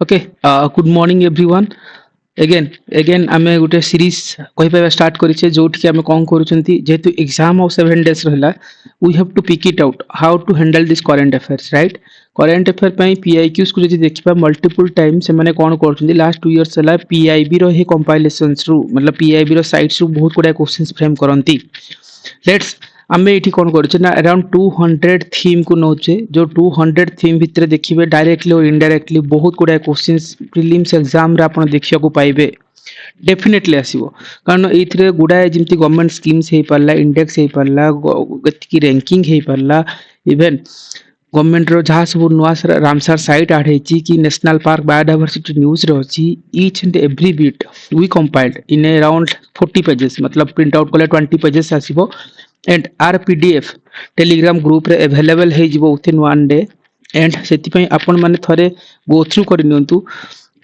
okay good morning everyone again again आमे गोटे series कहि पाबा स्टार्ट करिछे जोठी कि आमे कोन करूछंती जेतु एग्जाम ऑफ 7 डेज रहला we have to pick it out how to handle this current affairs right current affair पई पीआईक्यूज को जदि देखिबा मल्टीपल टाइम से माने कोन करछंती लास्ट 2 इयर्स हला पीआईबी रो हे कंपाइलेशंस रु मतलब पीआईबी रो साइट्स रु बहुत गुडा क्वेश्चंस फ्रेम करंती लेट्स आमे एठी कोन करूछे ना अराउंड 200 थीम को नोचे जो 200 थीम भितर देखिबे डायरेक्टली और इनडायरेक्टली बहुत गुडा क्वेश्चंस प्रीलिम्स एग्जाम रे आपण देखिया को पाइबे डेफिनेटली आसीबो कारण एथिरे गुडा जेमति गवर्नमेंट स्कीम्स हे परला इंडेक्स हे परला गति रैंकिंग हे परला इवन गवर्नमेंट रो जहाँ सब नुआ रामसर साइट आड हेची कि नेशनल पार्क बायोडायवर्सिटी न्यूज रो अछि each and every bit we compiled in around 40 pages मतलब प्रिंट आउट कले 20 पेजेस आसीबो and our PDF Telegram group रे अवेलेबल हे जिवो विथिन 1 डे एंड सेति पई आपण माने थरे गो थ्रू करि नियंतु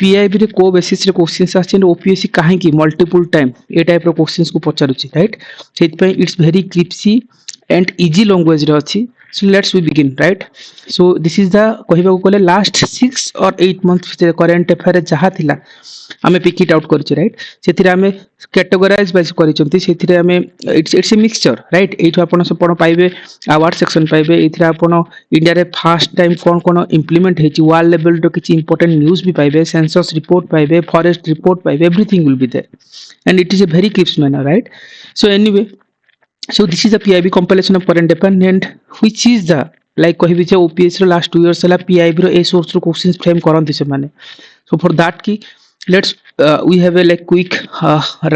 पीआईबी रे को बेसिस रे क्वेश्चंस आछन ओपीएससी काहे की मल्टीपल टाइम ए टाइप रो क्वेश्चंस को पचारुछि राइट सेति पई it's very crispy and easy language रे अछि so let's we begin right so this is the कहिबा को कोले last 6 or 8 months भितर करंट अफेयर जहा थिला आमे पिक इट आउट करछि राइट सेथिरे आमे कैटेगराइज वाइज करिसंती सेथिरे आमे इट्स ए मिक्सचर राइट एठो आपण सपण पाइबे अवार्ड सेक्शन पाइबे एथिरे आपण इंडिया रे फर्स्ट टाइम कोन कोन इंप्लीमेंट हेछि वर्ल्ड लेवल रो किछि इंपोर्टेंट न्यूज़ भी पाइबे सेंसस रिपोर्ट पाइबे फॉरेस्ट रिपोर्ट पाइबे everything will be there and it is a very crisp manner right so anyway so this is the PIB compilation of current affair and which is the like कहि जे OPS रो last 2 years हला PIB रो ए source रो questions frame करंती से माने so for that की let's we have a like quick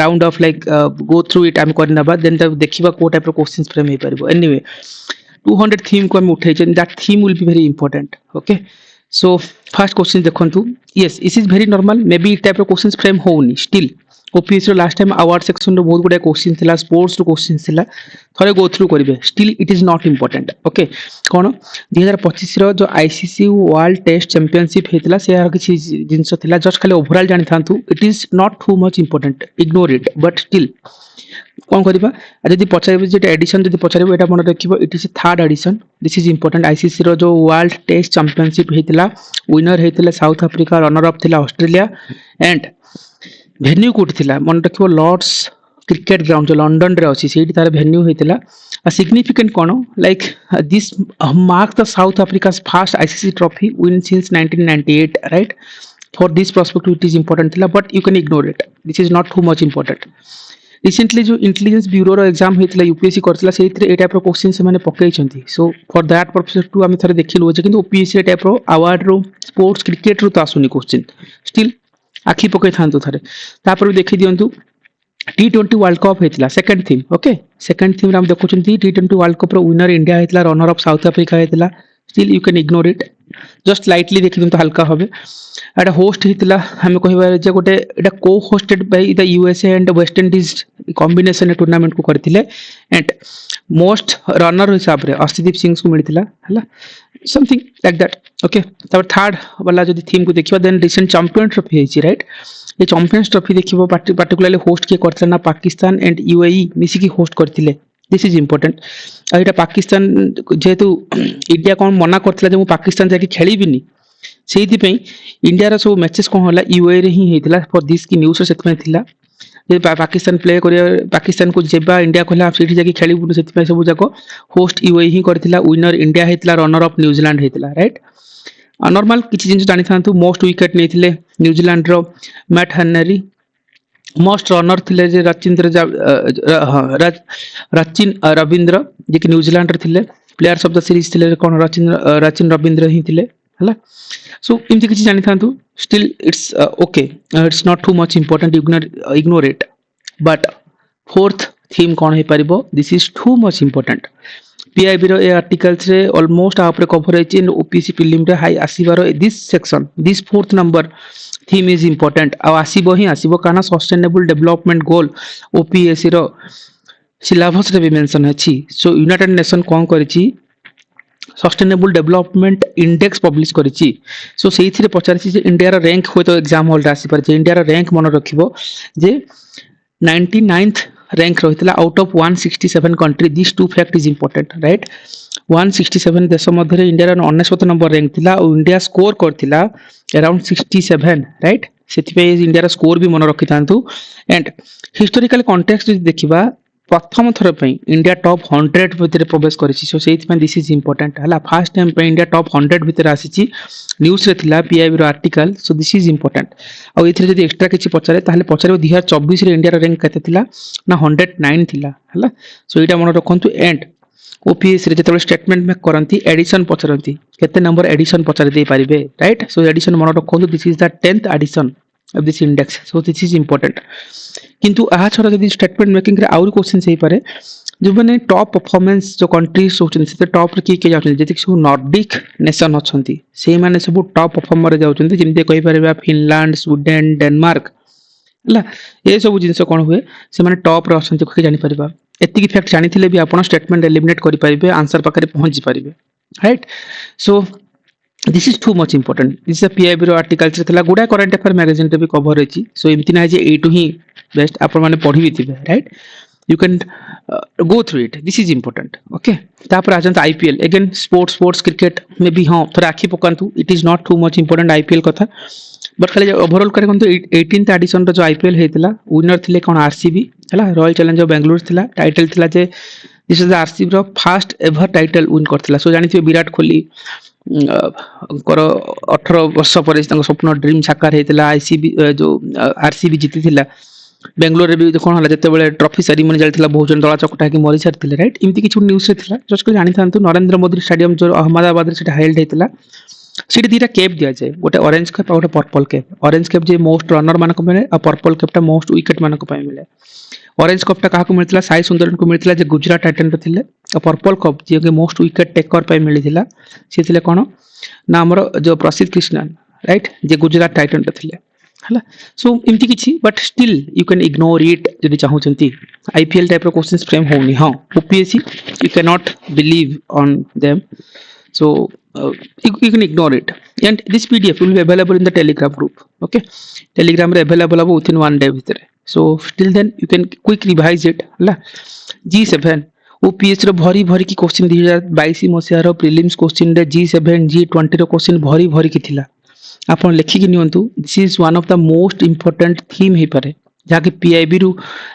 round of like go through it am करना बाद then देखिबा को टाइप रो क्वेश्चंस फ्रेम हे परबो anyway 200 थीम को हम उठै छै that theme will be very important okay so first question देखंतु yes this is very normal maybe type रो क्वेश्चंस फ्रेम होउनी still ओपीएस रो लास्ट टाइम अवार्ड सेक्शन रो बहुत गुडा क्वेश्चन थिला स्पोर्ट्स रो क्वेश्चन थिला थरे गो थ्रू करिवे still it is not important okay कोन 2025 रो जो आईसीसी वर्ल्ड टेस्ट चैंपियनशिप हेतला से यार किछि जिंस थिला जस्ट खाली ओवरऑल जानि थांतु it is not too much important ignore it but still कोन करिबा जदि पचाइबे जे एडिशन जदि पचाइबे एटा मन रखिबो it is third edition this is important ICC रो जो वर्ल्ड टेस्ट चैंपियनशिप हेतला विनर हेतला साउथ अफ्रीका रनर अप थिला ऑस्ट्रेलिया एंड भेन्यू कोट थिला मन रखिबो लॉर्ड्स क्रिकेट ग्राउंड जो लंदन रे अछि सेठी तार भेन्यू हेतिला a significant kono like this mark the South Africa's first ICC trophy win since 1998 right for this perspective it is important thila but you can ignore it this is not too much important recently जो Intelligence Bureau रो exam हेतिला UPSC करथिला सेहितरे ए type रो question से माने पकई छंती सो फॉर दैट पर्पस टू आमे थरे देखिलु जे किंतु ओपीएससी ए टाइप रो अवार्ड रो स्पोर्ट्स क्रिकेट रो तो आसुनी क्वेश्चन स्टिल आखि पकई थांतु थरे तापर देखि दियंतु T20 वर्ल्ड कप हेतिला second theme okay second theme हम देखुचंती T20 वर्ल्ड कप रो विनर इंडिया हेतिला रनर अप साउथ अफ्रीका हेतिला still you can ignore it just lightly देखि दियंतु हल्का होबे एटा होस्ट हेतिला हम कहबा जे गोटे एटा को hosted by the USA and West Indies combination tournament को करथिले एंड मोस्ट रनर हिसाब रे अर्शदीप सिंह को मिलथिला हला समथिंग लाइक दैट ओके तब थर्ड वाला जदि थीम को देखिबा देन रिसेंट चैंपियन ट्रॉफी हेछि राइट ये चैंपियंस ट्रॉफी देखिबो पार्टिकुलरली होस्ट के करथिला ना पाकिस्तान एंड यूएई मिसी की होस्ट करथिले this is important uh Etah Pakistan जेतु India कोन मना करथिला जे मु पाकिस्तान जाके खेलिबिनी सेहिति पई इंडिया रा सब मैचेस कोन होला यूएई रे ही हेतिला फॉर दिस की न्यूज़ सेत में थिला जे पाकिस्तान प्ले करिया पाकिस्तान को जेबा इंडिया कहला आप सेठी जाके खेलिबु सेति पई सब जाको होस्ट यूएई ही करथिला विनर इंडिया हेतिला रनर अप न्यूजीलैंड हेतिला राइट नॉर्मल किछि जिंस जानि थांतु मोस्ट विकेट नेथिले न्यूजीलैंड रो मैट हेनरी मोस्ट रनर थिले जे रचिन रविंद्र जे कि न्यूजीलैंड रे थिले प्लेयर्स ऑफ द सीरीज थिले कोन रचिन रविंद्र ही थिले हला सो इमति किछि जानि थांतु still it's okay it's not too much important ignore it but fourth theme कोन हे परिबो this is too much important PIB रो ए आर्टिकल्स रे ऑलमोस्ट आपरे कवर हेछि इन ओपीसी प्रीलिम रे हाई आसीबारो this section this fourth number theme is important आ आसीबो ही आसीबो काना सस्टेनेबल डेवलपमेंट गोल ओपीएससी रो सिलेबस रे भी मेंशन अछि सो यूनाइटेड नेशन कोन करिछि सस्टेनेबल डेवलपमेंट इंडेक्स पब्लिश करिछि सो सेहिथिरे पचारिछि जे इंडिया रो रैंक होय तो एग्जाम हॉल रे आसी पर जे इंडिया रो रैंक मन रखिबो जे 99th रैंक रहितला out of 167 country this two fact is important right 167 देश मध्य इंडिया 99 नंबर रैंक थिला और इंडिया स्कोर करथिला अराउंड 67 राइट से इंडिया स्कोर भी मन रखि थांतु एंड हिस्टोरिकल कॉन्टेक्स्ट देखिबा प्रथम थर पे इंडिया टॉप 100 भितर प्रवेश करिछि सो सेति में दिस इज इंपोर्टेंट हला फर्स्ट टाइम पे इंडिया टॉप 100 भितर आसीछि न्यूज़ रे थिला पीआईबी रो article so this is important आ एथिरे जदी एक्स्ट्रा किछि पचारे ताहले पचारे 2024 रे इंडिया रो रैंक कते थिला ना 109 थिला हला सो एटा मन रखंतु एंड ओपीएस रे जतबे स्टेटमेंट में करंती एडिशन पचरंती केते नंबर एडिशन पचारे दे पारिबे राइट सो एडिशन मन रखंतु this is the 10th edition of this index so this is important किंतु आ छरा जदी स्टेटमेंट मेकिंग रे आउर क्वेश्चन सही पारे जो माने टॉप परफॉर्मेंस जो कंट्रीज होचन से टॉप रे की जाउछन जेति सब नॉर्डिक नेशन अछंती से माने सब टॉप परफॉर्मर जाउछन जेमते कहि पारे फिनलैंड स्वीडन डेनमार्क हला ए सब जिंस कोन हुए से माने टॉप रे अछंती कहि जानि परिबा एतिकी फैक्ट जानिथिले भी आपण स्टेटमेंट एलिमिनेट करि परिबे आंसर पाखरे पहुंची परिबे right so this is too much important this PIB रो आर्टिकल थिला गुडा करंट अफेयर मैगजीन रे भी कवर होची सो एमति ना जे एटू ही बेस्ट आपण माने पढी भी थिबे right you can go through it this is important okay तापर आजंत आईपीएल अगेन स्पोर्ट्स क्रिकेट में भी हां थोड़ा आखि पकांतु it is not too much important IPL कथा बट खाली ओवरऑल करे कोन 18th एडिशन रो जो आईपीएल हेतिला विनर थिले कोन आरसीबी हला रॉयल चैलेंजर बेंगलुरु थिला टाइटल थिला जे दिस इज द आरसीबी रो फर्स्ट एवर टाइटल विन करथिला सो जानि थिबे विराट कोहली कर 18 वर्ष पर स्वप्न ड्रीम साकार हेतिला आईसीबी जो आरसीबी जीतिथिला बेंगलोर रे भी कोन हला जते बेले ट्रॉफी सेरेमनी चलथिला बहुत जन दला चकटा कि मरि सारथिले राइट इमति किछु न्यूज़ रे थिला जस्ट को जानि थांतु नरेंद्र मोदी स्टेडियम जो अहमदाबाद रे सेटा हेल्ड हेतिला सिटी दीटा कैप दिया जाय गोटे ऑरेंज कैप और गोटे पर्पल कैप ऑरेंज कैप जे मोस्ट रनर मानक मिले आ पर्पल कैपटा मोस्ट विकेट मानक पय मिले ऑरेंज कैपटा काहा को मिलथिला साई सुंदरन को मिलथिला जे गुजरात टाइटन रे थिले आ पर्पल कैप जे के मोस्ट विकेट टेकर पय मिलिथिला से थिले कोन ना हमर जो प्रसिद्ध कृष्णन राइट जे गुजरात टाइटन रे थिले हला सो इमति किछि but still you can ignore it जदि चाहउचंती आईपीएल टाइप रो क्वेश्चंस फ्रेम होनी हां OPSC you can not believe on them so you can ignore it and this pdf will be available in the telegram group okay telegram रे available habo within one day bhitere so till then you can quick revise it हला G7 OPS रो भरी भरी की question 2022 मसिया रो prelims question रे G7 G20 रो question भरी भरी की थिला आपण लेखिक नियंतु this is one of the most important theme हे पारे जाके पीआईबी रु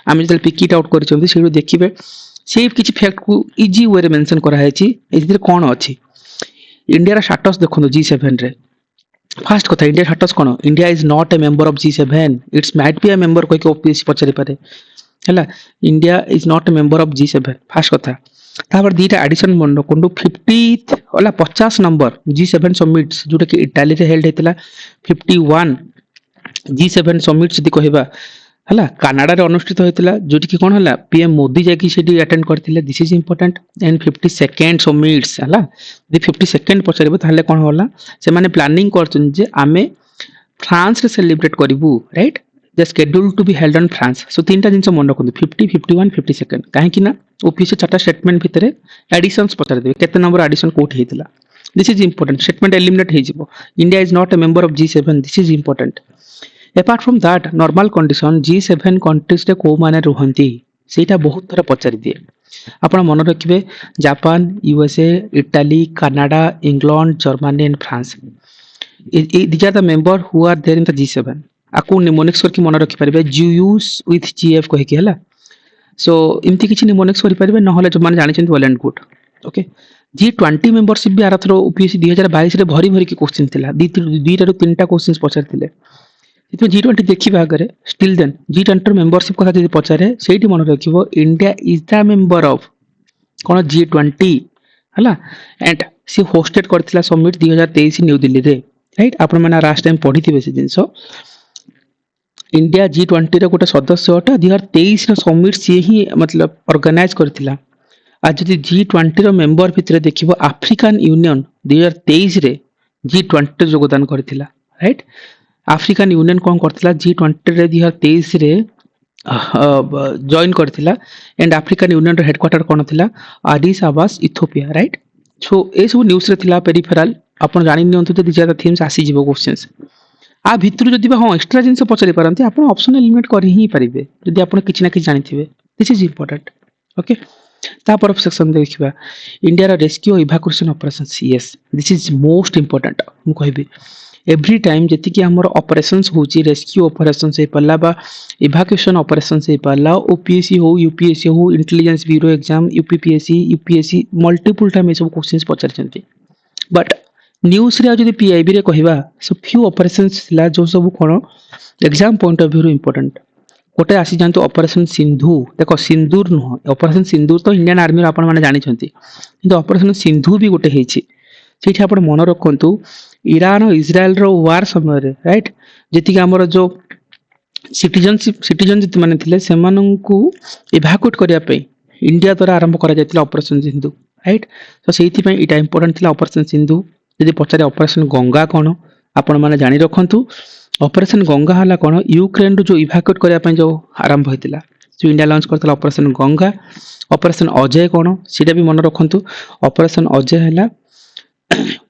आमे जल पिक इट आउट करिसंती सेडु देखिबे से किछि फैक्ट को इजी वे रे मेंशन करा हैछि एथिरे कोन अछि इंडिया रा स्टेटस देखंतु G7 रे फर्स्ट कथा India status cone India is not a member of G7 it's might be A member कोइ के ओपीएससी पचरि पारे हला India is not a member of G7 first कथा तापर दीटा एडिशन मन कोंडु 50th वाला 50 नंबर G7 समिट्स जोटा कि इटाली रे हेल्ड हेतला 51 G7 समिट्स जदि कहबा हला कनाडा रे अनुष्ठित होइतला जोटी कि कोन हला पीएम मोदी जाकी सेडी अटेंड करथिले this is important and 52nd summits हला दि 52nd पचरिबो ताले कोन होला से माने प्लानिंग करछन जे आमे फ्रांस रे सेलिब्रेट करिवु right the schedule to be held on France so तीनटा जिंस मन रखु 50 51 52 काहे कि ना ऑफिस चारटा स्टेटमेंट भितरे एडिशंस पचार देबे केते नंबर एडिशन कोठी हेतिला this is important statement eliminate हे जिवो India is not a member of G7 this is important apart from that normal condition G7 countries रे को माने रहंती सेटा बहुत थरा पचारि दिए आपण मन रखिबे Japan USA Italy Canada England Germany and France these are the member who are there in the G7 आकु निमोनिक्स करके मन रखि परिबे यूज विथ जीएफ कहि के हला सो इमति किछि निमोनिक्स करि परिबे न होले जो माने जानि छन well and good okay G20 membership भी आरथरो ओपीएससी 2022 रे भरी भरी की क्वेश्चन थिला दुईटा रो तीनटा क्वेश्चंस पचार थिले इतो G20 देखिबा आगरे स्टिल देन G20 मेंबरशिप कथा जदि पचारे सेठी मन रखिबो India is the member of कोन G20 हला एंड सी होस्टेड करथिला समिट 2023 न्यू दिल्ली रे राइट आपण माने लास्ट टाइम पढी थिबे से जिंसो इंडिया G20 रे गोटे सदस्य अटा 2023 रो समिट से ही मतलब ऑर्गेनाइज करथिला आज जदि G20 रो मेंबर भितरे देखिबो अफ्रीकन यूनियन 2023 रे G20 योगदान करथिला राइट अफ्रीकन यूनियन कोन करथिला G20 रे 2023 रे जॉइन करथिला एंड अफ्रीकन यूनियन रो हेडक्वार्टर कोन थिला Addis Ababa Ethiopia right so ए सब न्यूज़ रे थिला पेरिफेरल आपण जानि नियंतु जदि ज्यादा थीम्स आसी जिवो क्वेश्चंस आ भितरु जदि हां एक्स्ट्रा जिंस पचरि परंती आपण ऑप्शन एलिमिनेट करि ही परिबे जदि आपण किछि ना किछि जानि थिबे दिस इज इंपोर्टेंट ओके तापर सेक्शन देखिबा India rescue evacuation operations yes this is most important मु कहबी एवरी टाइम जति कि हमर ऑपरेशंस होची रेस्क्यू ऑपरेशन से पल्ला बा इवाकुएशन ऑपरेशन से पल्ला ओपीएससी हो यूपीएससी हो Intelligence Bureau exam UPPSC UPSC multiple time ए सब क्वेश्चंस पचारचंती बट न्यूज रे जदि पीआईबी रे कहबा सो फ्यू ऑपरेशंस ला जो सब कोन exam point of view important गोटे आसी जानतु ऑपरेशन सिंधु देखो सिंदूर नुह ऑपरेशन सिंदूर तो इंडियन आर्मी आपण माने जानि छंती किंतु ऑपरेशन सिंधु भी गोटे हेछि सेठी आपण मन रखंतु ईरान और इजराइल रो वार समय रे राइट जेति कि हमर जो सिटीजन जति माने थिले सेमानंकु इवाकुएट करिया पे इंडिया द्वारा आरंभ करा जायतिला ऑपरेशन सिंधु राइट तो सेठी पे इटा इंपोर्टेंट थिला ऑपरेशन सिंधु यदि पचारे ऑपरेशन गंगा कोन आपण माने जानि रखंतु ऑपरेशन गंगा हला कोन यूक्रेन रो जो इवाकुएट करिया पे जो आरंभ होइतिला जो इंडिया लॉन्च करतला ऑपरेशन गंगा ऑपरेशन अजय कोन सेटा भी मन रखंतु ऑपरेशन अजय हला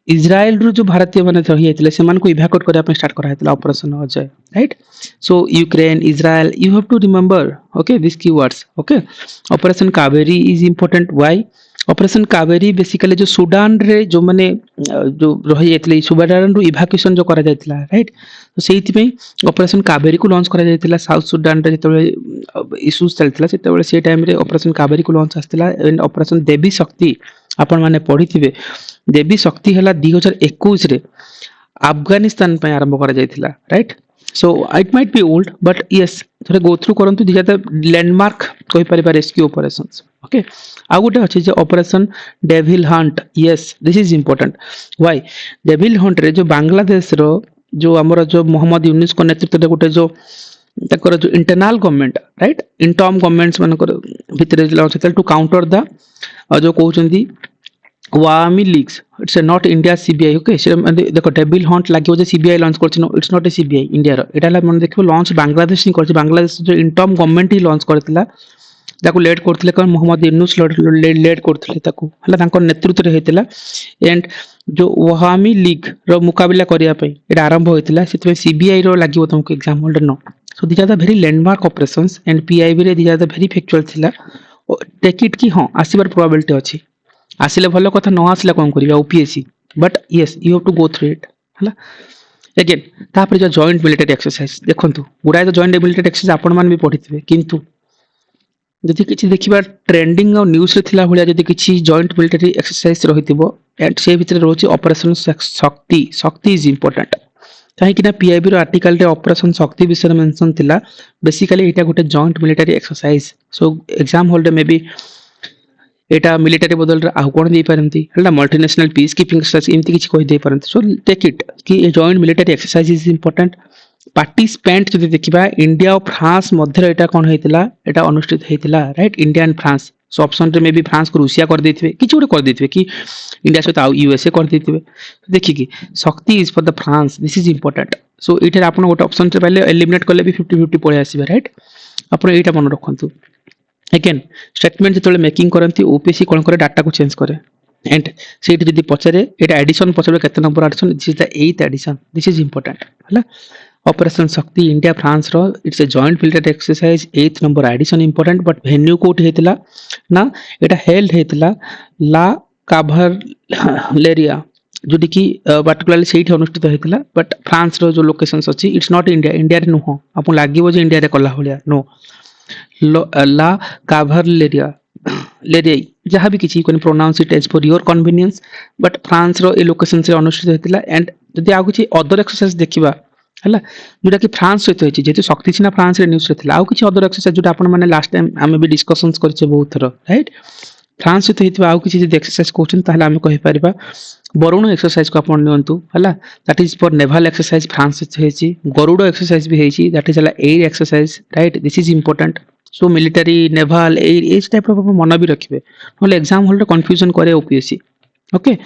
इजराइल रो जो भारतीय माने रही जायतिले सेमान को इवाकुएट करिया पे स्टार्ट करा जायतिला operation Ajay right so Ukraine Israel you have to remember okay this keywords okay operation Kaveri is important why operation Kaveri basically जो सुडान रे जो माने जो रही जायतिले सुडान रो इवाकुएशन जो करा जायतिला राइट तो सेहिति पे ऑपरेशन कावेरी को लॉन्च करा जायतिला साउथ सुडान रे जेतबे इश्यूज चलतिला सेतबे से टाइम रे ऑपरेशन कावेरी को लॉन्च आस्तिला एंड ऑपरेशन देवी शक्ति आपण माने पढिथिबे देवी शक्ति हला 2021 रे अफगानिस्तान पे आरंभ करा जायतिला right so it might be old but yes थोड़े गो थ्रू करंतु दिस आर द लैंडमार्क कहि परिबा रेस्क्यू ऑपरेशंस ओके आ गोटे अछि जे operation devil hunt yes this is important why devil hunt रे जो बांग्लादेश रो जो हमर जो मोहम्मद यूनुस को नेतृत्व रे गोटे जो तकर जो internal government right interim governments मानकर भितरे लॉन्च टू काउंटर द जो कहउचंदी Awami leagues it's not India CBI okay से देखो डेविल हंट लागियो जे सीबीआई लॉन्च करछि no it's not a CBI India रो एटा ला मन देखिबो लॉन्च बांग्लादेश ही करछि बांग्लादेश जो इंटर्म गवर्नमेंट ही लॉन्च करथिला ताको लेड करथिले कोन मोहम्मद यूनुस लेड करथिले ताको हला ताको नेतृत्व रे हेतिला एंड जो वामी लीग रो मुकाबला करिया पे एटा आरंभ होइतिला सेते सीबीआई रो लागियो तुमको exam holder no so this are the very landmark operations and PIB रे this are the very factual थिला टेक इट की हां आसीबार प्रोबेबिलिटी अछि आसिले भलो कथा न आसिला कोन करिया OPSC but yes you have to go through it हला अगेन तापर जो जॉइंट मिलिटरी एक्सरसाइज देखंतु गुडाय तो जॉइंट मिलिटरी एक्सरसाइज आपण मान भी पढिथिबे किंतु जदि किछि देखिबा ट्रेंडिंग और न्यूज रे थिला भलिया जदि किछि जॉइंट मिलिटरी एक्सरसाइज रहितिबो एंड से भितर रहउछि ऑपरेशन शक्ति इज इंपोर्टेंट काहे कि ना पीआईबी रो आर्टिकल रे ऑपरेशन शक्ति विषय मेंशन थिला बेसिकली एटा गोटे joint military exercise so exam holder may be एटा मिलिटरी बदल रे आउ कोन दे परंती हला मल्टीनेशनल पीस कीपिंग एक्सरसाइज इनती किछि कहि दे परंती सो टेक इट कि ए joint military exercise is important participant जदि देखिबा इंडिया और फ्रांस मध्य एटा कोन हेतिला एटा अनुष्ठित हेतिला right India and France so option रे मे बी फ्रांस को रूसिया कर देथिबे किछि गोटे कर देथिबे कि इंडिया सहित आउ यूएसए कर देथिबे देखि कि Shakti is for the France this is important so इथे आपण गोटे ऑप्शन रे पहले एलिमिनेट करले भी 50-50 पळे आसीबे राइट आपण एटा मन रखंतु अगेन स्टेटमेंट जेतले मेकिंग करंती ओपीसी कोन करे डाटा को चेंज करे एंड सेट जदि पचरे एटा एडिशन पचरे केते number edition this is the 8th edition this is important हला ऑपरेशन शक्ति इंडिया फ्रांस रो it's a joint military exercise 8th number edition important but venue कोट हेतिला ना एटा हेल्ड हेतिला ला काभरलेरिया जोटी की पर्टिकुलरली सेठी अनुष्ठित हेतिला बट फ्रांस रो जो लोकेशंस अछि इट्स नॉट इंडिया इंडिया रे नुह आपन लागिवो जे इंडिया रे कला होलिया नो ला काभरलेरिया लेरिया जहाँ भी किसी कोन pronounce it as for your convenience but France रो ए लोकेशन से अनुष्ठित हेतिला एंड जदि आ किछि अदर एक्सरसाइज देखिबा हला जोटा कि फ्रांस सहित होइछि जेतु शक्ति छिना फ्रांस रे न्यूज रे थिला आ किछि अदर एक्सरसाइज जोटा आपण माने लास्ट टाइम हमें भी डिस्कशंस करछे बहुत थरो राइट फ्रांस सहित हेतिबा आ किछि जे एक्सरसाइज कोछन ताहले हमें कहि परिबा वरुण एक्सरसाइज को आपण नियंतु हला that is for naval exercise France से हेछि गरुड़ एक्सरसाइज भी हेछि दैट इज हला air exercise right this is important so military naval air is type of मन भी रखिबे नले एग्जाम हॉल रे कंफ्यूजन करे OPSC okay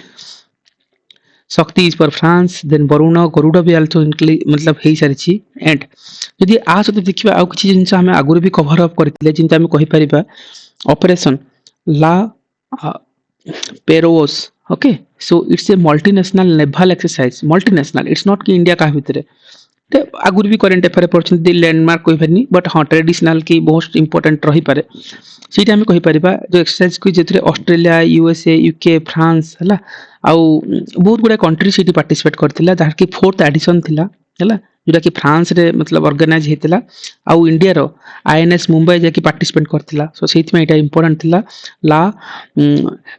Shakti is for France then Varun Garuda भी आल्सो मतलब हेई सारिछि एंड यदि आ सते देखिबा आ किछि जिंस हमें आगुर भी कवर अप करथिले जिंता हमें कहि परिबा operation La Perouse okay so it's a multinational naval exercise multinational it's not कि इंडिया का भितरे आगुरी भी करेन्ट अफेयर पढ़छन्ती लैंडमार्क कहि परनी बट हां ट्रेडिशनल की मोस्ट इंपोर्टेंट रही पारे सीटा आम कहीपर जो एक्सरसाइज को जो ऑस्ट्रेलिया यूएसए यूके फ्रांस है आउ बहुत गुड़ा कंट्री से पार्टिसिपेट करथिला जहाँ की 4th एडिशन थिला है जोटा कि फ्रांस रे मतलब ऑर्गेनाइज हेतिला आउ इंडिया रो आईएनएस मुंबई जाके पार्टिसिपेट करथिला सो सेति में एटा इंपोर्टेंट थिला La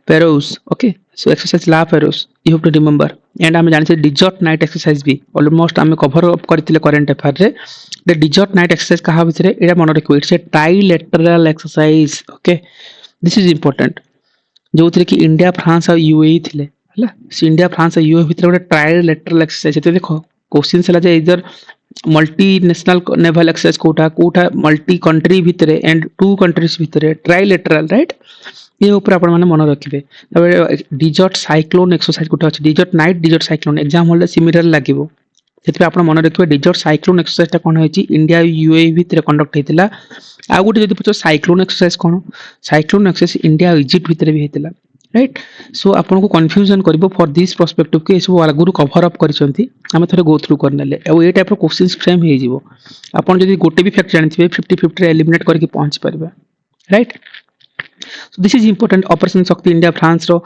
Perouse okay so exercise La Perouse you have to remember and आम जानि डिजर्ट नाइट एक्सरसाइज भी ऑलमोस्ट आम कवर अप करथिले करेंट अफेयर रे द डिजर्ट नाइट एक्सरसाइज कहा भितरे एटा मन रखिबो it's a trilateral exercise okay this is important जो थे कि इंडिया फ्रांस और यूएई थिले हला इंडिया फ्रांस और यूएई भितर गोटे ट्राइलेटरल एक्सरसाइज है देखो क्वेश्चन है इधर मल्टी नेशनल नेवल एक्सरसाइज कोटा कोटा मल्टी कंट्री भितर एंड 2 कंट्रीज भितर ट्राइलेटरल राइट ये ऊपर आपण माने मन रखिबे तबे डिजर्ट साइक्लोन एक्सरसाइज कोटा अछि desert knight desert cyclone exam होले सिमिलर लागिवो सेति आपण मन रखिबे डिजर्ट साइक्लोन एक्सरसाइज ता कोन होइछि इंडिया यूएई भितर कंडक्ट हेतिला आ गोटे जदि पछ साइक्लोन एक्सरसाइज कोन साइक्लोन एक्सरसाइज इंडिया इजिप्ट भितर भी हेतिला राइट सो आपन को कंफ्यूजन करबो फॉर दिस पर्सपेक्टिव के सब आगुरु कवर अप करिसंती हम थोड़े गो थ्रू करनेले ए टाइप रो क्वेश्चंस फ्रेम हे जिवो आपन जदि गोटे भी फैक्ट जानथिबे 50-50 रे एलिमिनेट करके पहुंच परबे right so this is important operation Shakti India France रो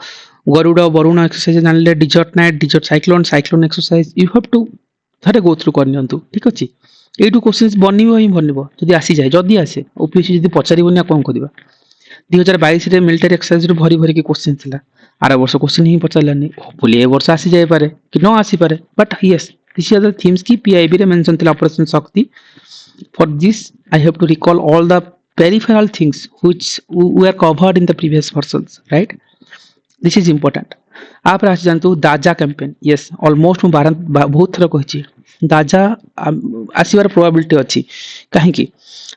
गरुड़ वरुण एक्सरसाइज जानले desert knight desert cyclone exercise you have to थोड़े गो थ्रू करनियंतु ठीक अछि एटू क्वेश्चंस बनिबो ही बनिबो जदि आसी जाय जदि आसे ओपीएससी जदि पचारिबोनी कोन करबा 2022 रे मिलिटरी एक्सरसाइज रो भरी भरी के क्वेश्चन थिला आर वर्ष क्वेश्चन ही पचारलानी होपफुली ए वर्ष आसी जाय पारे कि न आसी पारे but yes this are the themes की पीआईबी रे मेंशन थिला operation Shakti for this I have to recall all the peripheral things which we are covered in the previous versions right this is important आप राज जानतु दाजा campaign yes almost मु बहुत थर कहिछि दाजा आसीबार प्रोबेबिलिटी अछि काहे कि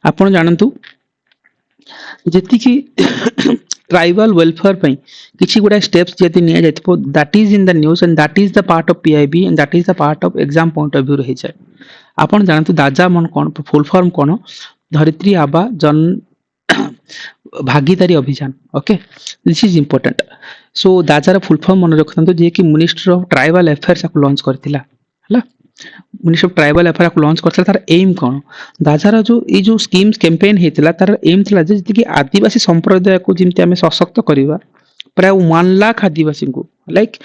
आपण जानतु जेति की ट्राइबल वेलफेयर पई किछि गुडा स्टेप्स जेति निया जायतो that is in the news and that is the part of PIB and that is the part of exam point of view रही जाय आपण जानतु दाजा मन कोन फुल फॉर्म कोन धरित्री आबा Jan Bhagidari Abhiyan okay this is important so दाजार फुल फॉर्म मन रखतंतु जे कि मिनिस्टर ऑफ ट्राइबल अफेयर्स को लॉन्च करथिला हला मिनिस्टर ऑफ ट्राइबल अफेयर को लॉन्च करथिला तार एम कोन दाजार जो ए जो स्कीम्स कैंपेन हेतिला तार एम थिला जे कि आदिवासी संप्रदाय को जिमते हमें सशक्त करिवा प्राय 1 लाख आदिवासी को लाइक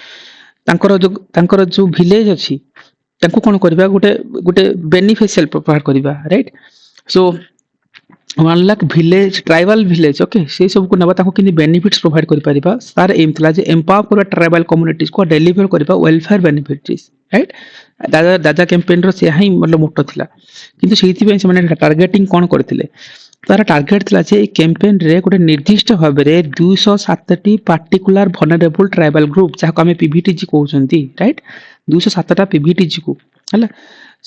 तांकर जो विलेज अछि तांको कोन करिवा गोटे गोटे बेनिफिशियल प्रोवाइड करिवा right so 1 lakh village tribal village okay से सब को नबा ताको किनि बेनिफिट्स प्रोवाइड करि परिबा तार एम थिला जे एम्पावर करबा ट्राइबल कम्युनिटीज को डिलीवर करबा वेलफेयर बेनिफिट्स राइट दादा कैंपेन रो से हाई मतलब मोटो थिला किंतु सेहिति पे से माने टारगेटिंग कोन करथिले तार टारगेट थिला जे कैंपेन रे गोटे निर्दिष्ट भाबरे 207 T particular vulnerable tribal group जा को हमें पीवीटीजी कहउचंती राइट 207 टा पीवीटीजी को हला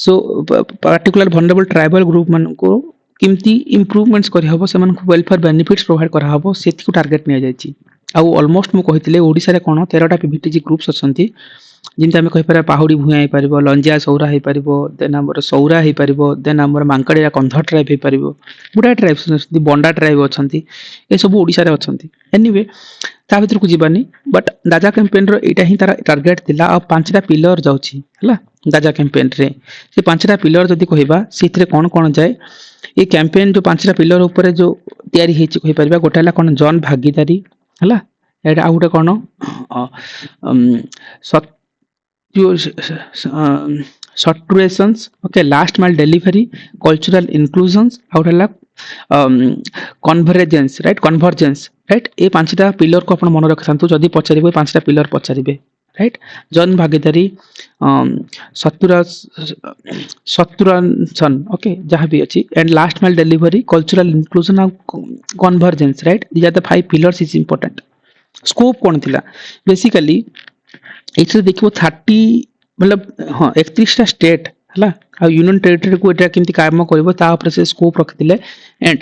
सो पार्टिकुलर वल्नरेबल ट्राइबल ग्रुप मन को किमती इंप्रूवमेंट्स करि हबो सेमन को वेलफेयर बेनिफिट्स प्रोवाइड करा हबो सेति को टारगेट निया जायछि आ ऑलमोस्ट मु कहितले ओडिसा रे कोन 13 टा पीवीटीजी ग्रुप्स अछंती जिनते हमें कहि पारे पहाड़ी भुया हे परिबो लंजिया सौरा हे परिबो देन हमर सौरा हे परिबो देन हमर मांकड़िया कंध ट्राइब हे परिबो गुडा ट्राइब्स अछंती बंडा ट्राइब अछंती ए सब ओडिसा रे अछंती एनीवे ता भीतर को जीवानी बट दाजा कैंपेन रो एटा ही तार टारगेट थिला आ 5टा पिलर जाउची हला दाजा कैंपेन रे से 5टा पिलर जदी कहिबा सेथिरे कोन कोन जाय ए कैंपेन जो 5टा पिलर ऊपर जो तयारी हेछि कहि परिबा गोटाला कोन जन भागीदारी हला एटा आ गुटे कोन saturations okay last mile delivery cultural inclusions आउटला कन्वर्जेंस राइट ए 5टा पिलर को अपन मन रखथांतु जदी पचारिबे 5टा पिलर पचारिबे राइट जन भागीदारी सतुरंसन ओके जहां भी अछि and last mile delivery cultural inclusion और convergence right these are the 5 pillars is important scope कोन थिला बेसिकली इसे देखिबो 30 मतलब हां 31 टा स्टेट हला आ यूनियन टेरिटरी को एटा किंती काम करबो ता ऊपर से स्कोप रखथिले एंड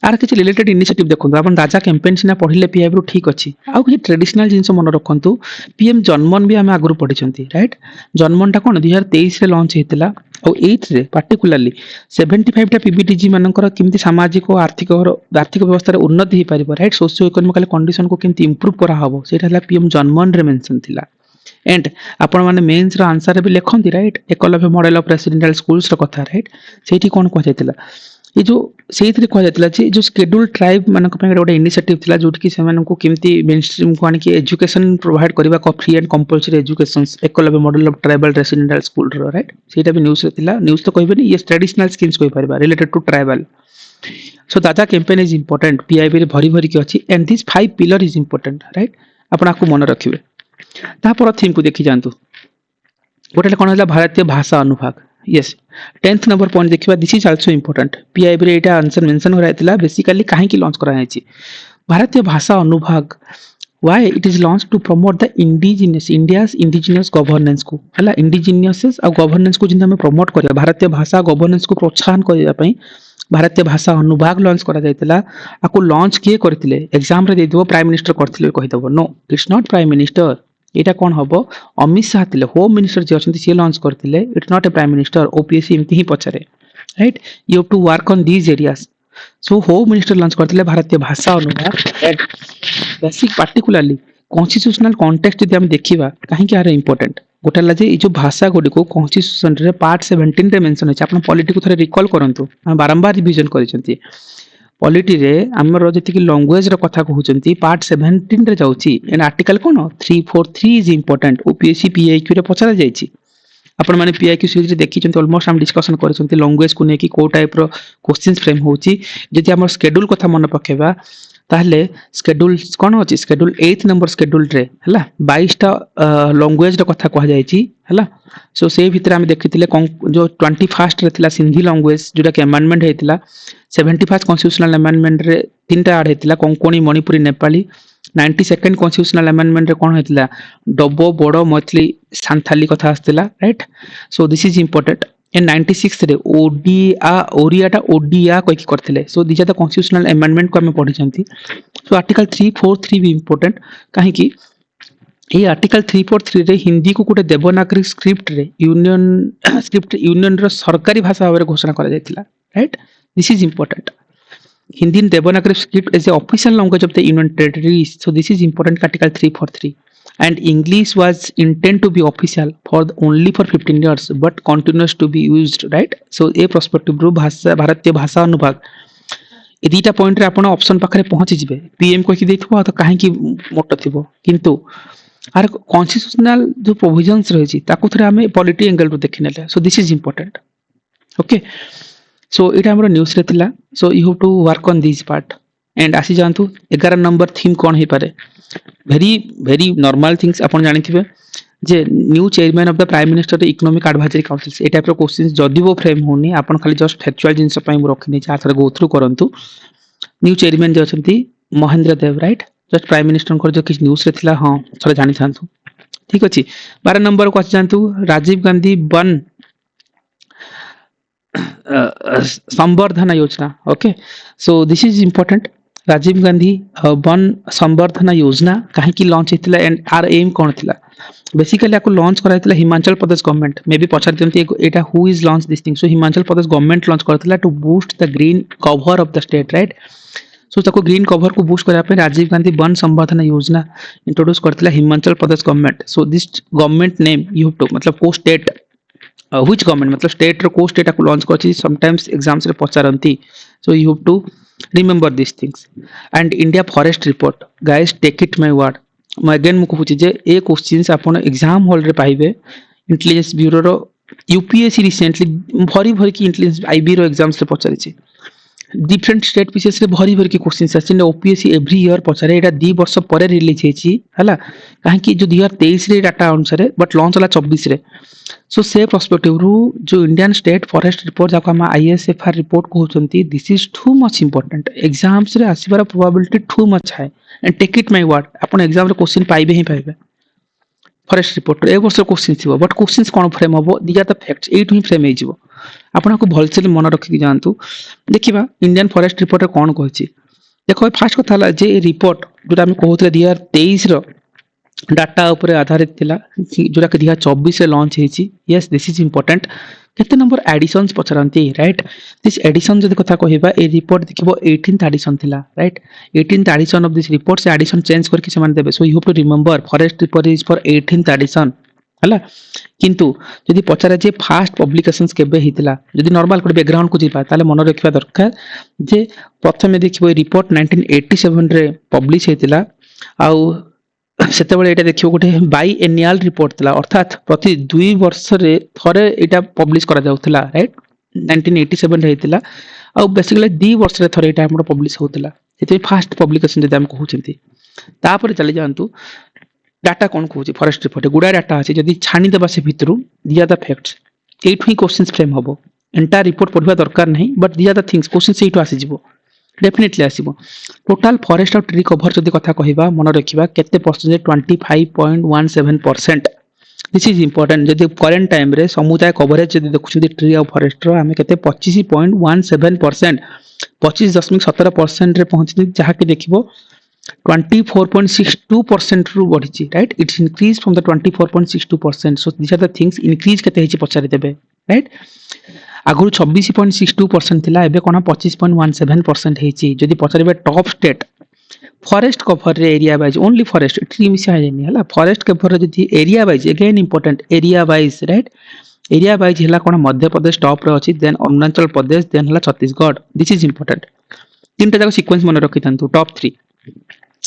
आर किछ रिलेटेड इनिशिएटिव देखंतु अपन दाजा कैंपेन सिना पढिले पीआईबी ठीक अछि आ किछ ट्रेडिशनल जिंस मन रखंतु पीएम जनमन भी हम आगुरु पढिचंती राइट जनमन टा कोन 2023 रे लॉन्च हेतिला और 8 रे पार्टिकुलरली 75 टा पीबीटीजी मानकर किंती सामाजिक और आर्थिक व्यवस्था रे उन्नति हे परिबो राइट सोशियो इकोनॉमिकल कंडीशन को किंती इंप्रूव करा हबो सेटा हला पीएम जनमन रे मेंशन थिला एंड आपण माने मेंस रो आंसर भी लिखंती right Eklavya model of residential schools रो कथा राइट सेठी कोन कह जायतिला ये जो सेहितरे कह जायतिला जे जो शेड्यूल ट्राइब मानक पे गोटे इनिशिएटिव थिला जोट कि सेमान को केमती मेन स्ट्रीम को आनी कि एजुकेशन प्रोवाइड करबा को free and compulsory education Eklavya model of tribal residential school रो राइट सेटा भी न्यूज़ रे थिला न्यूज़ तो कहबे नहीं ये ट्रेडिशनल स्कीम्स कोइ परबा रिलेटेड टू ट्राइबल सो दादा कैंपेन इज इंपोर्टेंट पीआईबी रे भरी भरी की अछि and this 5 pillar is important right आपण आपको मन रखिबे तापर थीम को देखि जानतु गोटे कोन होला भारतीय भाषा अनुभाग यस 10th नंबर पॉइंट देखिबा this is also important PIB रे एटा आंसर मेंशन हो रहतिला बेसिकली काहे की लॉन्च करा हैछि भारतीय भाषा अनुभाग why it is launched to promote the india's indigenous governance को हला indigenous और governance को जिंदा हमें promote करिया भारतीय भाषा governance को प्रोत्साहन करिया पई भारतीय भाषा अनुभाग लॉन्च करा जायतिला आको लॉन्च किए करथिले एग्जाम रे देदो प्राइम मिनिस्टर करथिले कहि दबो no it's not prime minister एटा कोन हबो अमित शाह थिले होम मिनिस्टर जे अछंती से लॉन्च करथिले it's not a prime minister OPSC इमति ही पछरे right you have to work on these areas so home minister launch करथिले Bharatiya Bhasha Anubhag at basic particularly constitutional context यदि हम देखिबा काहे कि आर इंपोर्टेंट गोटा ला जे जो भाषा गुडी को कॉन्स्टिट्यूशन रे पार्ट 17 रे मेंशन अछि आपण पॉलिटी को थरे रिकॉल करंतु हम बारंबार रिवीजन करिसंती पॉलिटी रे हमर जति कि लैंग्वेज रो कथा कहउचंती पार्ट 17 रे जाउची एंड आर्टिकल कोन 343 इज इंपोर्टेंट ओपीएससी पीआईक्यू रे पछरा जायछि आपण माने पीआईक्यू सीरीज रे देखिचंती ऑलमोस्ट हम डिस्कशन करिसंती लैंग्वेज को नेकी को टाइप रो क्वेश्चंस फ्रेम होउची जति हमर शेड्यूल कथा मन पकेबा ताहले शेड्यूल कोन अछि शेड्यूल 8th नंबर शेड्यूल रे हला 22 टा लैंग्वेज रो कथा कह जायछि हला सो से भितर हम देखितिले जो 21st रे थिला सिंधी लैंग्वेज जोटा के अमेंडमेंट हेतिला 75 कॉन्स्टिट्यूशनल अमेंडमेंट रे तीनटा ऐड हेतिला Konkani Manipuri Nepali 92nd constitutional amendment रे कोन हेतिला डबो बोडो मैथिली सांथाली कथा आस्तिला right so this is important in 96 रे ओडियाटा ओडिया कहि करथिले so this are the constitutional amendment को हम पढि छंती सो आर्टिकल 343 भी इंपोर्टेंट काहे कि ये आर्टिकल 343 रे हिंदी को गोटे देवनागरी स्क्रिप्ट रे यूनियन रो सरकारी भाषा भाबरे घोषणा करा जायतिला right this is important Hindi in Devanagari script as a official language of the union territories so this is important article 343 and English was intended to be official for only for 15 years but continues to be used right so a perspective रो भाषा भारतीय भाषा अनुभाग ए दीटा point रे आपण option पाखरे पहुंची जिवे PM को कि देथबो त काहे कि मोटो थिबो किंतु आर कॉन्स्टिट्यूशनल जो प्रोविजंस रहिछि ताकु थरे हमें पॉलिटी एंगल रो देखिनेले so this is important okay so इटा हमर न्यूज़ रे थिला so you have to work on this part and आसी जानतु 11 नंबर थीम कोन हे पारे वेरी वेरी नॉर्मल थिंग्स आपण जानिथिबे जे new chairman of the prime minister economic advisory council ए टाइप रो क्वेश्चंस जदी वो फ्रेम होनी आपण खाली जस्ट फैक्चुअल जिंस पई मु रखिनी चार थरे गो थ्रू करंतु न्यू चेयरमैन जे अछंती महेंद्र देव राइट जस्ट प्राइम मिनिस्टर को जो किछ न्यूज़ रे थिला हां थोड़ा जानि थांतु ठीक अछि 12 नंबर को जानतु Rajiv Gandhi Van Samvardhan Yojana okay so this is important Rajiv Gandhi Van Samvardhan Yojana काहे की लॉन्च हेतिला एंड आर एम कोन थिला बेसिकली आको लॉन्च कराइतिला Himachal Pradesh government may be पछार दियंती एटा who is launch this thing so Himachal Pradesh government launch करथिला to boost the green cover of the state right so ताको ग्रीन कवर को बूस्ट करा पे राजीव गांधी वन संवर्धन योजना इंट्रोड्यूस करथिला Himachal Pradesh government so this government name you have to मतलब को स्टेट व्हिच गवर्नमेंट मतलब state रो को स्टेट को लॉन्च करछि समटाइम्स एग्जाम्स रे पचारंती so you have to remember these things and India forest report guys take it my word मैं अगेन मुको पूछि जे ए क्वेश्चंस आपण एग्जाम हॉल रे पाइबे इंटेलिजेंस ब्यूरो रो यूपीएससी रिसेंटली भरी भरी की इंटेलिजेंस आईबी रो एग्जाम्स रे पचारि छी डिफरेंट स्टेट पीसीएस रे भरी भरी की क्वेश्चंस आछन ओपीएससी एवरी ईयर पचारे एटा 2 वर्ष परे रिलीज हेची हला काहे कि जो 2023 रे डाटा अनुसार बट लॉन्च होला 24 रे सो से पर्सपेक्टिव रू जो इंडियन स्टेट फॉरेस्ट रिपोर्ट जाको हम आईएसएफआर रिपोर्ट कहउचंती this is too much important exams रे आसीबार probability too much high and take it my word आपण एग्जाम रे क्वेश्चन पाइबे ही पाइबे फॉरेस्ट रिपोर्ट ए वर्ष क्वेश्चन थिबो बट क्वेश्चंस कोन फ्रेम हबो दिया द फैक्ट्स एट ही फ्रेम हे जिवो आपण को भलसे मन रखि जानतु देखिबा इंडियन फॉरेस्ट रिपोर्ट रे कोन कहछि देखो फास्ट कथा ला जे रिपोर्ट जोटा हम कहउतले 2023 रो डाटा ऊपर आधारित थिला जोटा के 2024 रे लॉन्च हेछि यस दिस इज इंपोर्टेंट केते नंबर एडिशंस पचरंती राइट दिस एडिशन जदि कथा कहिबा ए रिपोर्ट देखिबो 18th एडिशन थिला right 18th edition of this report से एडिशन चेंज करके से मान देबे so you have to remember forest report is for 18th edition हला किंतु जदि पचरा जे फास्ट पब्लिकेशंस केबे हितला जदि नॉर्मल कोड बैकग्राउंड को जिबा ताले मन रखिबा दरकार जे प्रथमे देखिबो रिपोर्ट 1987 रे पब्लिश हेतिला आउ सेतेबेले एटा देखिबो गोटे बाई एनुअल रिपोर्ट थिला अर्थात प्रति 2 वर्ष रे थरे एटा पब्लिश करा जाउथिला राइट 1987 रे हेतिला आ बेसिकली 2 वर्ष रे थरे एटा हमर पब्लिश होतिला सेते फास्ट पब्लिकेशन जदि हम कहउचंती तापर चली जानतु डाटा कोन कहउची फॉरेस्ट रिपोर्ट गुडा डाटा अछि जदि छानी देबा से भितरु दिया द फैक्ट्स एठुई क्वेश्चंस फ्रेम हबो एंटायर रिपोर्ट पढिबा दरकार नहीं बट दिया द थिंग्स क्वेश्चन सेइटु आसी जिवो डेफिनेटली आसीबो total forest of tree cover जदि कथा कहिबा मन रखिबा केते परसेंटेज 25.17% दिस इज इंपोर्टेंट जदि करंट टाइम रे समुदाय कवरेज जदि देखुछंती ट्री ऑफ फॉरेस्ट रो हमें केते 25.17% 25.17% रे पहुंचनी जहा के देखिबो 24.62% रु बढ़िची right it's increase from the 24.62% so this are the things increase केते हिची पचारि देबे राइट आगु 26.62% थिला एबे कोना 25.17% हेची जदि पचारिबे टॉप स्टेट फॉरेस्ट कवर रे area wise only forest tree मिसा हेनी हला फॉरेस्ट कवर रे जदि area wise again important area wise right area wise हला कोना मध्य प्रदेश टॉप रे अछि देन अरुणाचल प्रदेश देन हला छत्तीसगढ़ दिस इज इंपोर्टेंट तीनटा जाक सीक्वेंस मन रखि थांतु टॉप 3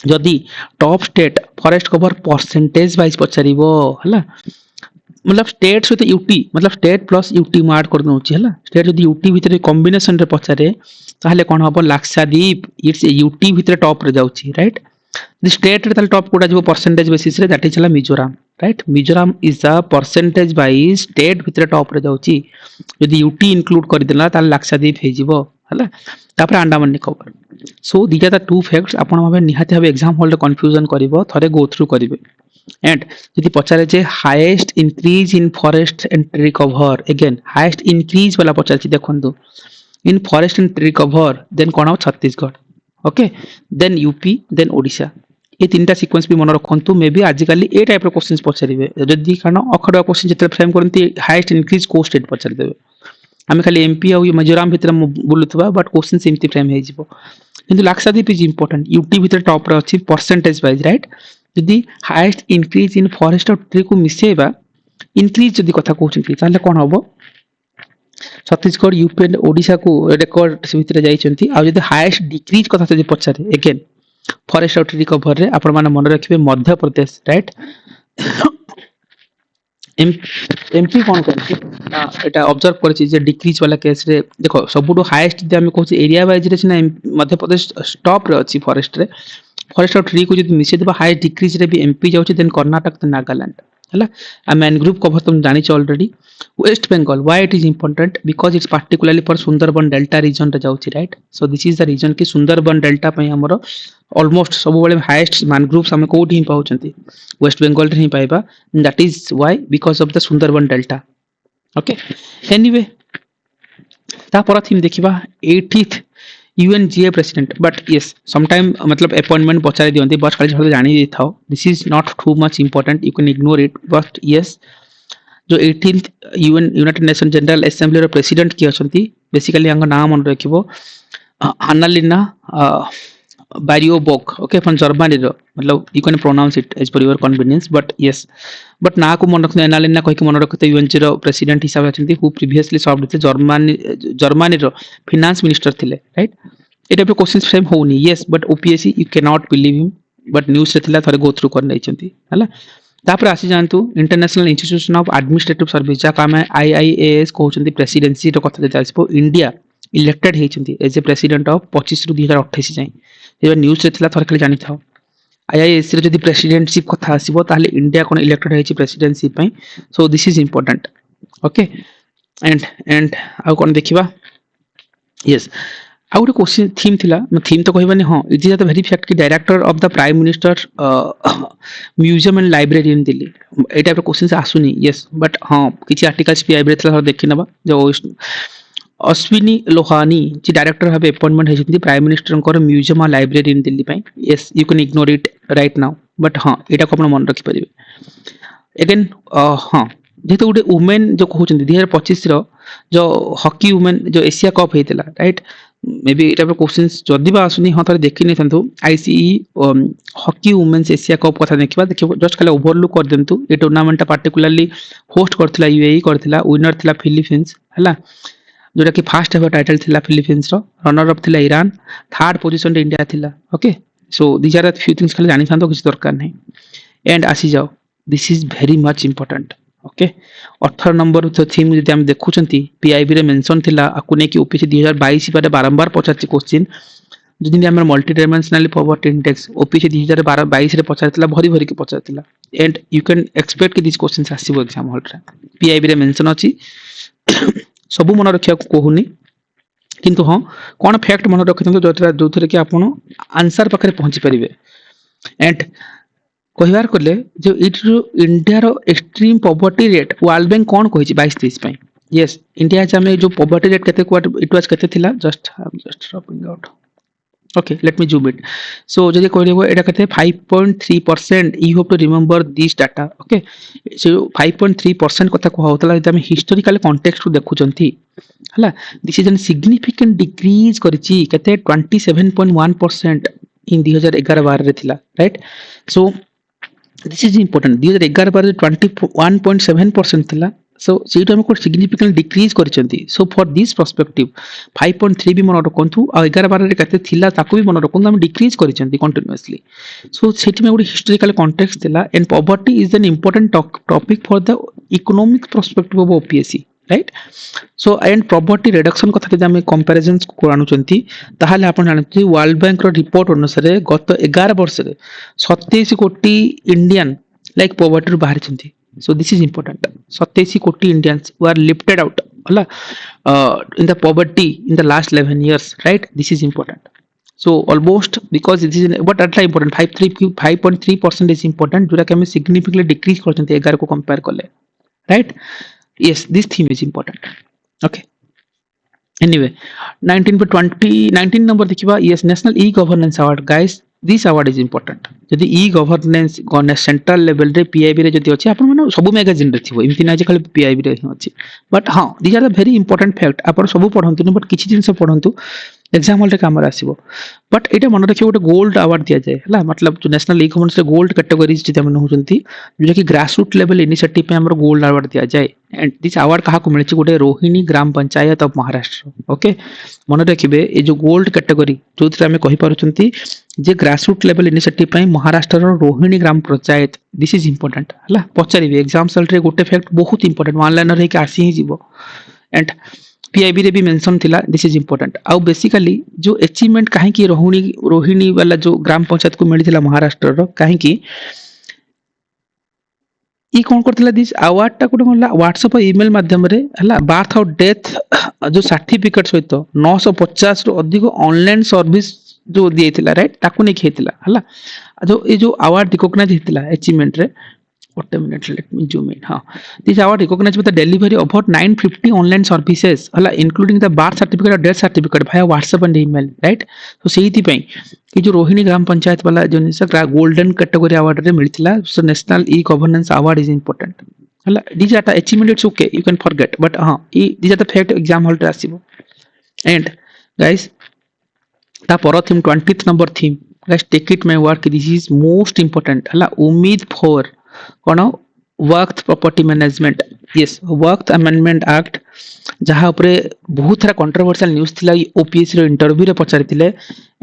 जदि top state forest cover percentage wise पचारिबो हला मतलब स्टेट सहित यूटी मतलब स्टेट प्लस यूटी मार्ड कर दउची हला स्टेट जदि यूटी भितरे कॉम्बिनेशन रे पचारे ताहले कोन हबो लाक्षाद्वीप इट्स यूटी भितरे टॉप रे जाउची राइट द स्टेट रे ताले टॉप कोडा जो परसेंटेज बेसिस रे दैट इज हला Mizoram right Mizoram is a percentage wise state भितरे टॉप रे जाउची जदि यूटी इंक्लूड कर देला ताले लाक्षाद्वीप हे जिवो हला तापर Andaman Nicobar so these are the two facts आपण भाबे निहाती भाबे एग्जाम हॉल रे कंफ्यूजन करिवो थरे गो थ्रू करिवे एंड यदि पचारे जे highest increase in forest and tree cover again highest increase वाला पचारछि देखंतु in forest and tree cover then कोन Chhattisgarh okay then UP then Odisha ये तीनटा सीक्वेंस भी मन रखंतु मे बी आजिकली ए टाइप रो क्वेश्चंस पचारिबे जदि कारण अखडा क्वेश्चन जते फ्रेम करंती हाईएस्ट इंक्रीज को स्टेट पचार देबे हमें खाली एमपी और मिजोरम भितर बोलुथबा बट क्वेश्चन सेमती फ्रेम हे जिवो किंतु लाक्षाद्वीप इज इंपोर्टेंट यूटी भितर टॉप रे अछि परसेंटेज वाइज राइट यदि highest increase in forest of tree को मिसेबा इंक्रीज यदि कथा कहउछंती ताले कोन हबो छत्तीसगढ़ यूपी एंड ओडिशा को रिकॉर्ड से भितर जाइछंती आ यदि हाईएस्ट डिक्रीज कथा जदि पचारे again forest of tree cover रे आपण माने मन रखिबे मध्य प्रदेश राइट एमपी कोन करछि एटा ऑब्जर्व करछि जे डिक्रीज वाला केस रे देखो सबुटो हाईएस्ट जे हम कहछि एरिया वाइज रे छिना मध्य प्रदेश टॉप रे अछि फॉरेस्ट रे फॉरेस्ट ऑफ ट्री को जदि मिसे देबा हाई डिक्रीज रे भी एमपी जाउछि देन कर्नाटक देन नागालैंड हला आ मैनग्रोव कवर तुम जानि छ already West Bengal why it is important because it's particularly for Sundarban delta region रे जाउछि right so this is the region कि सुंदरबन डेल्टा पय हमरो ऑलमोस्ट सब बेले हाईएस्ट मैनग्रोव्स हम कोठी ही पाउछंती वेस्ट बंगाल रे ही पाइबा that is why because of the Sundarban delta okay anyway ता पर थीम देखिबा 80th UNGA president but yes sometime मतलब appointment पचारि दियंती बस खाली छोड़ जानि देथाओ this is not too much important you can ignore it but yes जो 18th United Nation General Assembly रो प्रेसिडेंट की अछंती बेसिकली अंग नाम मन रखिबो Annalena Baerbock okay from Germany रो मतलब you can pronounce it as per your convenience but yes but ना को मन रखने हानालिना कहि के मन रखते यूएनजी रो प्रेसिडेंट हिसाब अछंती हु प्रीवियसली सर्वड थे जर्मनी रो फाइनेंस मिनिस्टर थिले राइट एटा पे क्वेश्चंस फ्रेम होनी yes but OPSC you can not believe him but news रे थिला थरे गो थ्रू कर नै छंती हला तापर आसी जानतु international institution of administrative service जा काम आईआईएएस कहउछंती प्रेसिडेंसी रो कथा जाइसपो इंडिया इलेक्टेड हेचंती एज ए प्रेसिडेंट ऑफ 25 रु 2028 जाय एबे न्यूज़ रे थिला थरे खाली जानि थाओ आईआईएस रे जदि प्रेसिडेंटशिप कथा आसीबो ताले इंडिया कोन इलेक्टेड हेची प्रेसिडेंसी पई so this is important okay and आ कोन देखिबा यस आ गुटे क्वेश्चन थीम थिला थीम तो कहबानी हां it is the very fact कि director of the prime minister museum and library in Delhi ए टाइप क्वेश्चन आसुनी यस बट हां किछि आर्टिकल्स भी आइब्रे थिला देखि नबा जो अश्विनी लोहानी जी डायरेक्टर भाबे अपॉइंटमेंट हेछिंती प्राइम मिनिस्टर को म्यूजियम और लाइब्रेरी इन दिल्ली पई yes you can ignore it right now but हां एटा को अपन मन रखि परिबे अगेन हां जेहेतु गोटे वुमेन जो कहते 2025 जो हॉकी वुमेन जो एशिया कप होता राइट मे बी ये क्वेश्चन जदि आसुनी हाँ थोड़े देखी नहीं था आईसीई हॉकी वुमेन्स एशिया कप कथा देखा देखिए जस्ट खाली ओवरलुक कर दिंतु ये टूर्नामेंट पार्टिकुलरली होस्ट करथिला यूएई करथिला विनर थिला फिलीपींस हला जोटा कि फास्ट एवर टाइटल थिला फिलीपींस रो रनर अप थिला ईरान थर्ड पोजीशन रे इंडिया थिला okay so these are the few things खाली जानि थांतो किछ दरकार नहीं एंड आसी जाओ this is very much important okay 18 number जो थीम जदि हम देखुचंती पीआईबी रे मेंशन थिला आकु ने कि ओपीसी 2022 बारे बारंबार पचारछि क्वेश्चन जदि हम multi dimensional poverty index OPC 2022 रे पचारथिला भरी भरी के पचारथिला एंड यू कैन एक्सपेक्ट कि दिस क्वेश्चंस आसीबो एग्जाम हॉल रे पीआईबी रे मेंशन अछि सब मन रखिया को कहूनी किंतु हाँ कौन फैक्ट मन रखिथंतु जो कि आपण आंसर पाखरे पहुंची परिबे एंड कहिबार कले जो इंडिया रो extreme poverty rate world bank कौन कहि 22-23 पई यस इंडिया जामे जो पॉवर्टी रेट केते इट वाज केते थिला just dropping out okay let me zoom it so जदि कहलेबो एटा केते 5.3% you have to remember this data okay so 5.3% कथा को होतला जदि हम हिस्टोरिकल कॉन्टेक्स्ट को देखुचंती हला this is an significant decrease करिछि केते 27.1% इन 2011-12 रे थिला right so this is important 2011-12 21.7% थिला सो सेटा हम को सिग्निफिकेंट डिक्रीज करिसंती सो फॉर दिस पर्सपेक्टिव 5.3 भी मन रखंतु आ 11-12 रे कते थिला ताको भी मन रखंतु हम डिक्रीज करिसंती कंटीन्यूअसली सो सेठी में गुडी हिस्टोरिकल कॉन्टेक्स्ट थिला and poverty is an important topic for the economic perspective of OPSC right so and poverty reduction कथा जदि हम कंपैरिजंस को आनुचंती ताहाले आपण जानथि वर्ल्ड बैंक रो रिपोर्ट अनुसार गत 11 वर्ष रे 27 कोटी इंडियन लाइक पॉवर्टी रो बाहर छंती so this is important 27 कोटी Indians who are lifted out हला in the poverty in the last 11 years right this is important so almost because this is what are important 5.3% is important जोरा कि हम significantly decrease करछंती 11 को compare करले right yes this theme is important okay anyway 19 number देखिबा yes national e-governance award guys this award is important जदि e-governance central level रे PIB रे जदि अछि आपण माने सब मैगजीन रे थिबो इमति ना जे खाली पीआईबी रे ही अछि बट हां these are the very important fact आपण सब पढंतु बट किछि जिंस पढंतु एग्जाम हॉल रे काम आसीबो बट एटा मन रखियो गोटे गोल्ड अवार्ड दिया जाए हला मतलब जो नेशनल ई-गवर्नेंस रे गोल्ड कैटेगरीज जे हम होचंती जो कि ग्रासरूट लेवल इनिशिएटिव पे हमर गोल्ड अवार्ड दिया जाए एंड दिस अवार्ड कहा को मिलछि गोटे रोहिणी ग्राम पंचायत ऑफ महाराष्ट्र ओके मन रखिबे ए जो गोल्ड कैटेगरी जोथि हमें कहि पारुचंती जे ग्रासरूट लेवल इनिशिएटिव पे महाराष्ट्र रो रोहिणी ग्राम पंचायत दिस इज इंपोर्टेंट हला पचारिबे एग्जाम सेल रे गोटे फैक्ट बहुत इंपोर्टेंट वन लाइनर रे के आसी ही जीवो एंड पीआईबी रे भी मेंशन थिला दिस इज इंपोर्टेंट आउ बेसिकली जो अचीवमेंट काहे की रोहिणी वाला जो ग्राम पंचायत को मिलिथिला महाराष्ट्र रो काहे की ई कोन करथिला दिस अवार्ड टा कोन होला व्हाट्सएप ईमेल माध्यम रे हला बर्थ और डेथ जो सर्टिफिकेट सहित 950 रो अधिक ऑनलाइन सर्विस जो दिएथिला राइट ताकू नै खेथिला हला जो ए जो अवार्ड रिकॉग्नाइज हेतिला अचीवमेंट रे what a minute let me zoom in this award recognized with the delivery of about 950 online services hala including the birth certificate or death certificate via whatsapp and email right so सेही पई कि जो रोहिणी ग्राम पंचायत वाला जो निसा golden category award रे मिलथिला so national e governance award is important hala these are the achievement it's okay you can forget but these are the fact exam hall रे आसीबो and guys ता पर theme 20th number theme guys take it my word this is most important hala उम्मीद for कौन Waqf property management yes Waqf amendment act जहाँ ऊपर बहुत सारा controversial news थिला ओपीएससी रो इंटरव्यू रे पचारिथिले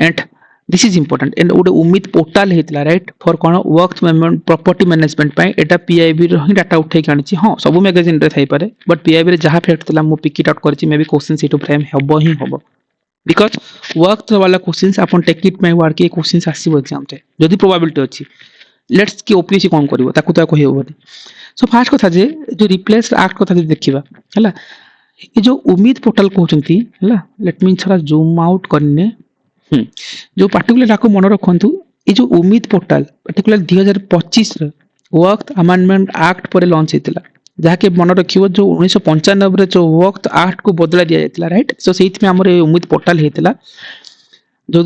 and this is important and ओडे उम्मीद पोर्टल हेतला राइट फॉर कौन वक्त प्रॉपर्टी मैनेजमेंट पई एटा पीआईबी रो ही डाटा उठै के आनिछि हां सब मैगजीन रे थाई पारे बट पीआईबी रे जहाँ फैक्ट थिला मु पिक इट आउट करछि मे बी क्वेश्चन सीट फ्रेम हबो ही हबो बिकॉज़ वक्त वाला क्वेश्चंस अपन टेक इट माय वर्ड के क्वेश्चंस आसीबो एग्जाम रे जदी प्रोबेबिलिटी अछि लेट्स कि ओपीएससी कोन करिवो ताकू तो कहि होबो सो फास्ट कथा जे जो रिप्लेस एक्ट कथा देखिबा हला ये जो उम्मीद पोर्टल कहउचंती हला लेट मी थोड़ा जूम आउट करने जो पर्टिकुलर डाको मन रखंतु ये जो उम्मीद पोर्टल पर्टिकुलर 2025 रे वक्त अमेंडमेंट एक्ट पर लॉन्च हेतिला जहाँ के मन रखिबो जो 1995 रे जो वक्त एक्ट को बदला दिया जायतिला राइट सो सेहित में हमर उम्मीद पोर्टल हेतिला जो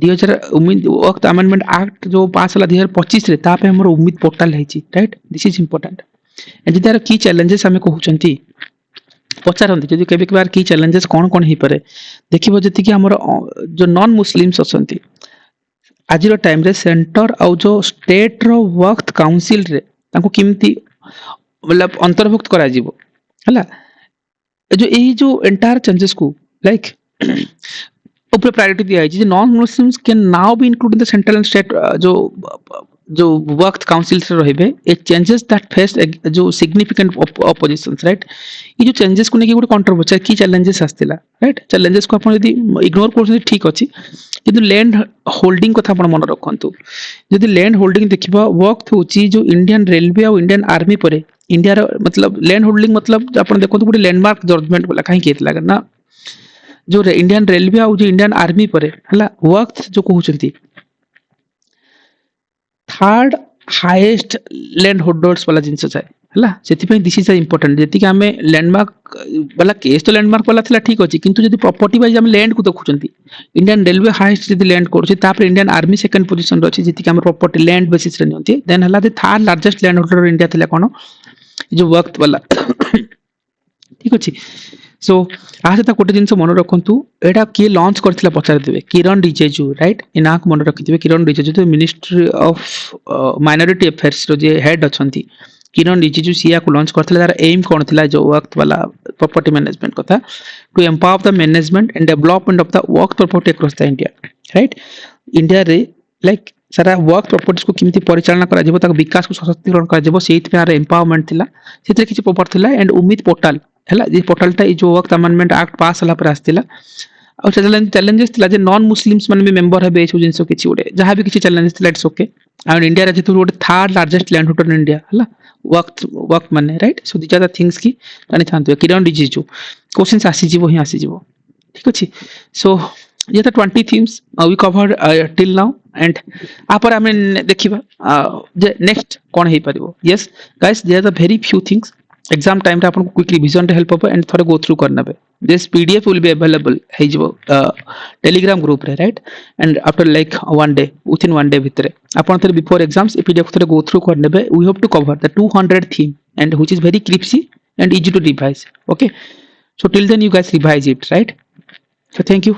2000 उम्मीद वक्त अमेंडमेंट एक्ट जो पास होला 2025 रे ता पे हमर उम्मीद पोर्टल है छी right this is important and जदि यार की चैलेंजेस आम कहते पचारती जदि केबे केबार की चैलेंजेस कौन कौन हो पारे देखिबो जति कि हमर जो नॉन मुस्लिम्स अछंती आज टाइम रे सेंटर आउ जो स्टेट रो वक्त काउंसिल रे ताको किमती मतलब अंतर्भुक्त करा जीवो हला जो यही जो एंटायर चेंजेस को लाइक ऊपर प्रायोरिटी दिया है non Muslims can now be include in the central and state जो वक्त काउंसिल से रहिबे ए चेंजेस दैट फेस जो सिग्निफिकेंट ऑपोजिशंस राइट ये जो चेंजेस को नेकी गुटे कंट्रोवर्सी की चैलेंजेस आस्तिला राइट चैलेंजेस को आपण यदि इग्नोर करछन ठीक अछि किंतु लैंड होल्डिंग कथा आपण मन रखंतु यदि लैंड होल्डिंग देखिबा वक्त होची जो इंडियन रेलवे और इंडियन आर्मी परे इंडिया रो मतलब लैंड होल्डिंग मतलब आपण देखो गुटे लैंडमार्क जजमेंट बोला काहे केतला ना जो इंडियन रेलवे और जो इंडियन आर्मी परे हला वक्त जो कहउचंती थर्ड हाईएस्ट लैंड होल्डर्स वाला जिनस जाए हला सेति पे दिस इज इंपोर्टेंट जति कि हमें लैंडमार्क वाला केस तो लैंडमार्क वाला थिला ठीक अछि किंतु जदि प्रॉपर्टी वाइज हम लैंड को देखुचंती इंडियन रेलवे हाईएस्ट जदि लैंड करछि तापर इंडियन आर्मी सेकंड पोजीशन रो अछि जति कि हम प्रॉपर्टी लैंड बेसिस रे नथि देन हला the third largest land holder India थिला कोन जो वक्त वाला ठीक अछि सो आज तक गोटे जिनस मन रखु एटा किए लॉन्च करथिला पचार देबे किरण रिजिजू राइट इना को मन रखिथिबे किरण रिजिजू जो मिनिस्ट्री ऑफ माइनॉरिटी अफेयर्स रो जे हेड अछंती किरण रिजिजू सिया को लॉन्च करथिला तार एम कोन थिला जो वक्त वाला प्रॉपर्टी मैनेजमेंट कथा to empower the management and development of the Waqf property across the India right India रे लाइक सारा वर्क प्रॉपर्टीज को किमती परिचालना करा जेबो ताक विकास को सशक्तिकरण करा जेबो सेइत पे आर एम्पावरमेंट थिला सेतरे किछि प्रॉपर थिला एंड उम्मीद पोर्टल हैला जे पोर्टल टा जो वक्त अमेंडमेंट एक्ट पास हला पर आस्तिला और चैलेंजेस थिला जे नॉन मुस्लिम्स मन में मेंबर हेबे एछु जिंसो किछि उडे जहां भी किछि चैलेंजेस थिला इट्स ओके एंड इंडिया रे जेतु उडे third largest land holder in India हला वक्त माने right so these are the things की जानि थांतु किरण रिजिजू क्वेश्चंस आसी जीवो ही आसी जीवो ठीक अछि सो ये तो 20 themes we covered till now and आपर आमे देखिबा जे नेक्स्ट कोन हे परिबो yes guys there are very few things exam time रे आपन क्विक रिवीजन रे हेल्प हो एंड थोड़े गो थ्रू करनबे this PDF will be available हे जिवो टेलीग्राम ग्रुप रे right and after like one day within one day डे भितरे आपन थोड़े बिफोर एग्जाम्स ए पीडीएफ थोड़े गो थ्रू करनबे we have to cover the 200 theme and which is very crispy and easy to revise okay so till then you guys revise it right so thank you